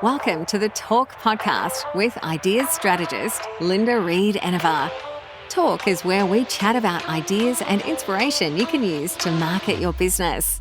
Welcome to the Talk podcast with ideas strategist Linda Reed-Enever. Talk is where we chat about ideas and inspiration you can use to market your business.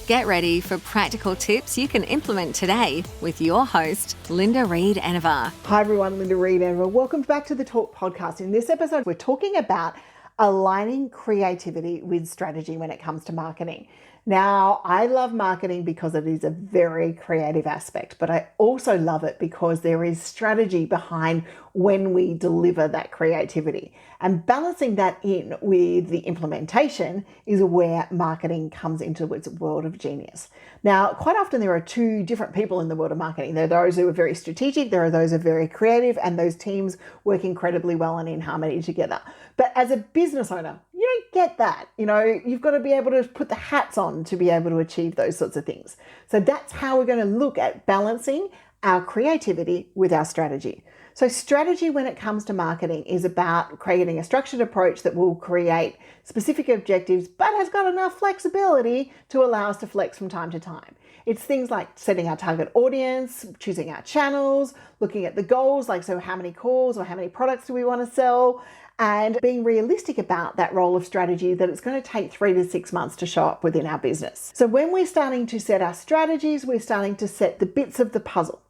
Get ready for practical tips you can implement today with your host, Linda Reed-Enever. Hi everyone, Linda Reed-Enever. Welcome back to the Talk podcast. In this episode, we're talking about aligning creativity with strategy when it comes to marketing. Now, I love marketing because it is a very creative aspect, but I also love it because there is strategy behind when we deliver that creativity. And balancing that in with the implementation is where marketing comes into its world of genius. Now, quite often there are two different people in the world of marketing. There are those who are very strategic, there are those who are very creative, and those teams work incredibly well and in harmony together. But as a business owner, you don't get that. You've got to be able to put the hats on to be able to achieve those sorts of things. So that's how we're going to look at balancing our creativity with our strategy. So strategy when it comes to marketing is about creating a structured approach that will create specific objectives, but has got enough flexibility to allow us to flex from time to time. It's things like setting our target audience, choosing our channels, looking at the goals, like so how many calls or how many products do we want to sell, and being realistic about that role of strategy that it's going to take 3 to 6 months to show up within our business. So when we're starting to set our strategies, we're starting to set the bits of the puzzle.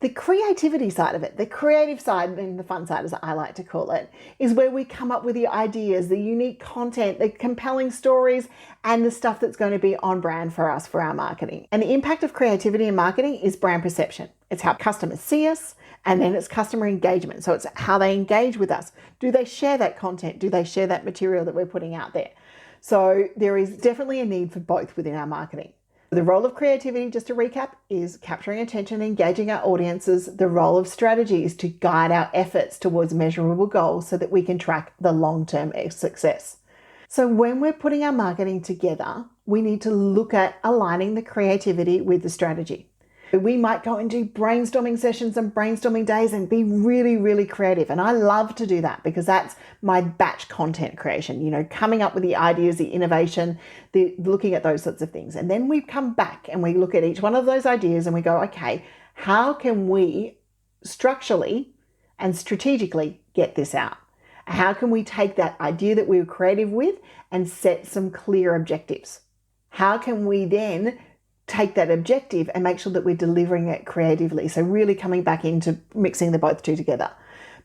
The creativity side of it, the creative side, and the fun side as I like to call it, is where we come up with the ideas, the unique content, the compelling stories, and the stuff that's going to be on brand for us for our marketing. And the impact of creativity in marketing is brand perception. It's how customers see us, and then it's customer engagement. So it's how they engage with us. Do they share that content? Do they share that material that we're putting out there? So there is definitely a need for both within our marketing. The role of creativity, just to recap, is capturing attention, engaging our audiences. The role of strategy is to guide our efforts towards measurable goals so that we can track the long-term success. So when we're putting our marketing together, we need to look at aligning the creativity with the strategy. We might go and do brainstorming sessions and brainstorming days and be really, really creative. And I love to do that because that's my batch content creation, coming up with the ideas, the innovation, looking at those sorts of things. And then we come back and we look at each one of those ideas and we go, okay, how can we structurally and strategically get this out? How can we take that idea that we were creative with and set some clear objectives? How can we then take that objective and make sure that we're delivering it creatively? So really coming back into mixing the both two together.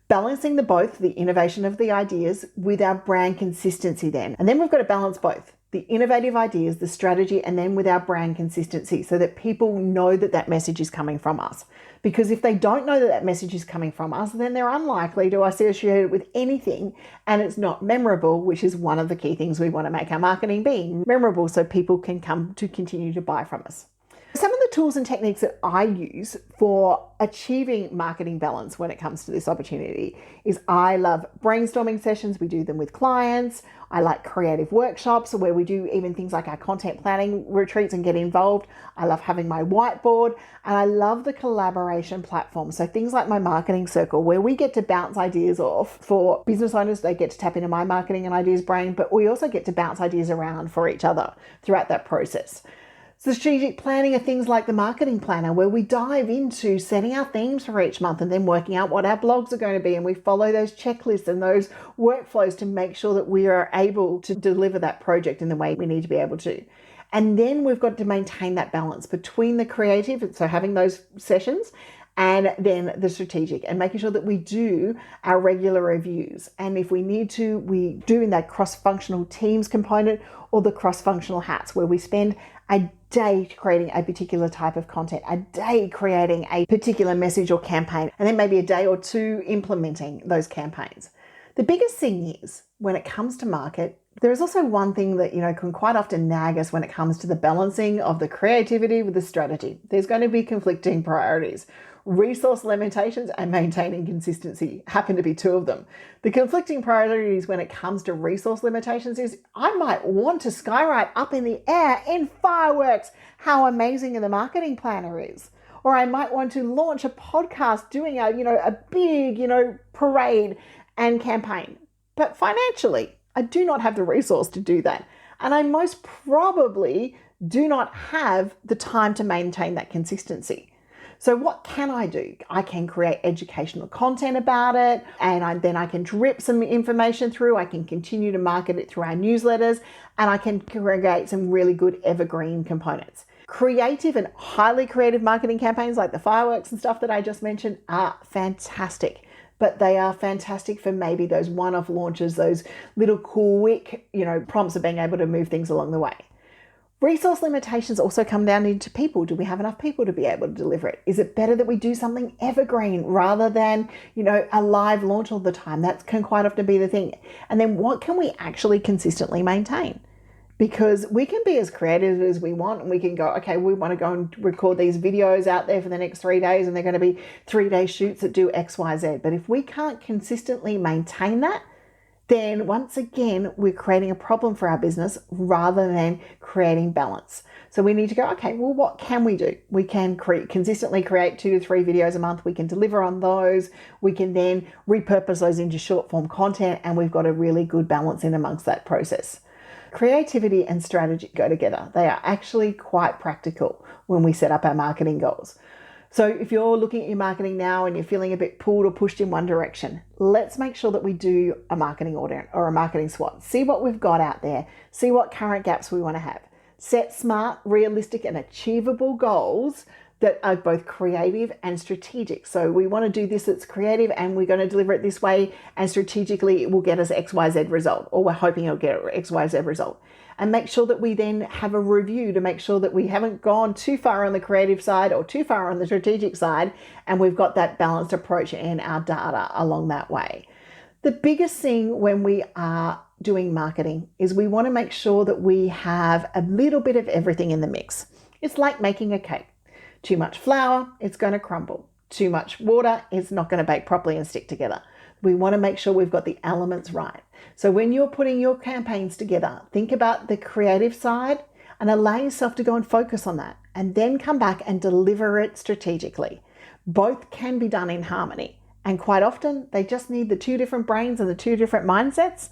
Balancing the innovation of the ideas with our brand consistency then. And then we've got to balance both the innovative ideas, the strategy, and then with our brand consistency so that people know that that message is coming from us. Because if they don't know that that message is coming from us, then they're unlikely to associate it with anything and it's not memorable, which is one of the key things we want to make our marketing be memorable so people can come to continue to buy from us. Some of the tools and techniques that I use for achieving marketing balance when it comes to this opportunity is I love brainstorming sessions. We do them with clients. I like creative workshops where we do even things like our content planning retreats and get involved. I love having my whiteboard and I love the collaboration platform. So things like my marketing circle where we get to bounce ideas off for business owners. They get to tap into my marketing and ideas brain, but we also get to bounce ideas around for each other throughout that process. Strategic planning are things like the marketing planner where we dive into setting our themes for each month and then working out what our blogs are going to be, and we follow those checklists and those workflows to make sure that we are able to deliver that project in the way we need to be able to. And then we've got to maintain that balance between the creative, so having those sessions, and then the strategic, and making sure that we do our regular reviews. And if we need to, we do in that cross-functional teams component or the cross-functional hats where we spend a day creating a particular type of content, a day creating a particular message or campaign, and then maybe a day or two implementing those campaigns. The biggest thing is when it comes to market, there is also one thing that, can quite often nag us when it comes to the balancing of the creativity with the strategy. There's going to be conflicting priorities. Resource limitations and maintaining consistency happen to be two of them. The conflicting priorities when it comes to resource limitations is I might want to skyride up in the air in fireworks how amazing the marketing planner is. Or I might want to launch a podcast doing a big, parade and campaign. But financially, I do not have the resource to do that. And I most probably do not have the time to maintain that consistency. So what can I do? I can create educational content about it, and then I can drip some information through. I can continue to market it through our newsletters, and I can create some really good evergreen components. Creative and highly creative marketing campaigns like the fireworks and stuff that I just mentioned are fantastic, but they are fantastic for maybe those one-off launches, those little quick, prompts of being able to move things along the way. Resource limitations also come down into people. Do we have enough people to be able to deliver it? Is it better that we do something evergreen rather than, a live launch all the time? That can quite often be the thing. And then what can we actually consistently maintain? Because we can be as creative as we want, and we can go, okay, we want to go and record these videos out there for the next 3 days, and they're going to be 3-day shoots that do X, Y, Z. But if we can't consistently maintain that, then once again, we're creating a problem for our business rather than creating balance. So we need to go, okay, well, what can we do? We can consistently create 2 to 3 videos a month. We can deliver on those. We can then repurpose those into short form content, and we've got a really good balance in amongst that process. Creativity and strategy go together. They are actually quite practical when we set up our marketing goals. So if you're looking at your marketing now and you're feeling a bit pulled or pushed in one direction, let's make sure that we do a marketing audit or a marketing SWOT. See what we've got out there. See what current gaps we want to have. Set smart, realistic, and achievable goals that are both creative and strategic. So we want to do this that's creative, and we're going to deliver it this way, and strategically it will get us XYZ result, or we're hoping it'll get XYZ result. And make sure that we then have a review to make sure that we haven't gone too far on the creative side or too far on the strategic side, and we've got that balanced approach in our data along that way. The biggest thing when we are doing marketing is we want to make sure that we have a little bit of everything in the mix. It's like making a cake. Too much flour, it's going to crumble. Too much water, it's not going to bake properly and stick together. We want to make sure we've got the elements right. So when you're putting your campaigns together, think about the creative side and allow yourself to go and focus on that, and then come back and deliver it strategically. Both can be done in harmony, and quite often they just need the 2 different brains and the 2 different mindsets,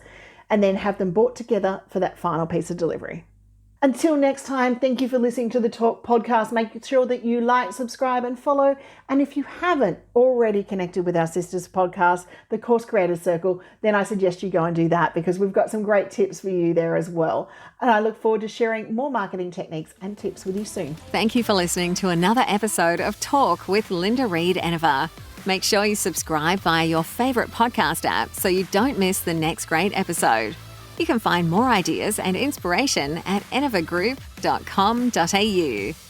and then have them brought together for that final piece of delivery. Until next time, thank you for listening to the Talk podcast. Make sure that you like, subscribe, and follow. And if you haven't already connected with our sisters podcast, the Course Creators Circle, then I suggest you go and do that, because we've got some great tips for you there as well. And I look forward to sharing more marketing techniques and tips with you soon. Thank you for listening to another episode of Talk with Linda Reed-Enever. Make sure you subscribe via your favorite podcast app so you don't miss the next great episode. You can find more ideas and inspiration at enevergroup.com.au.